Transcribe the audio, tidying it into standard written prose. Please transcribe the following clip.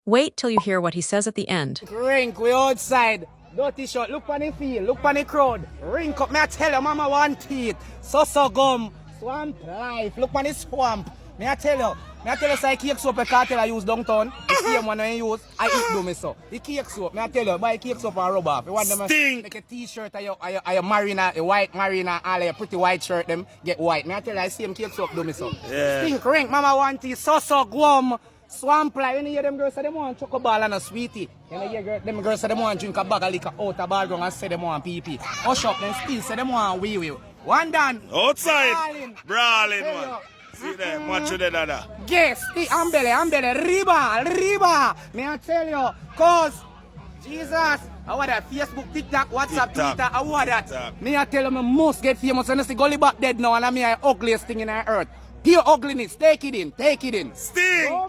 Wait till you hear what he says at the end. Rink, we outside. Dirty shot. Look on the field. Look on the crowd. Rink up. Me I tell you, mama want teeth. So gum. Swamp life. Look on the swamp. Me I tell you. So I cake soap a cartel I use downtown. The same one I use, I eat do me so. The cake soap, me I tell you, buy cake soap and rub off. You want them make a t-shirt or your marina, a white marina, all your pretty white shirt, them get white. Me I tell you, I see them cake soap do me so. Yeah. Stink, rank, mama want tea, so glum. Swamp like, when you hear them girls say them want chocolate and a sweetie. When you hear them girls say them want drink a bag of liquor out of bar and say them want pee. Hush up, then still say them want wee. One done. Outside. Brawling, man. See them, watch you there, Yes, the ambele, riba. May I tell you, cause Jesus, I want that Facebook, TikTok, WhatsApp, Twitter, I want that. May I tell you, I must get famous and I see Gully back dead now and I'm the ugliest thing in the earth. Pure ugliness, take it in. Sting!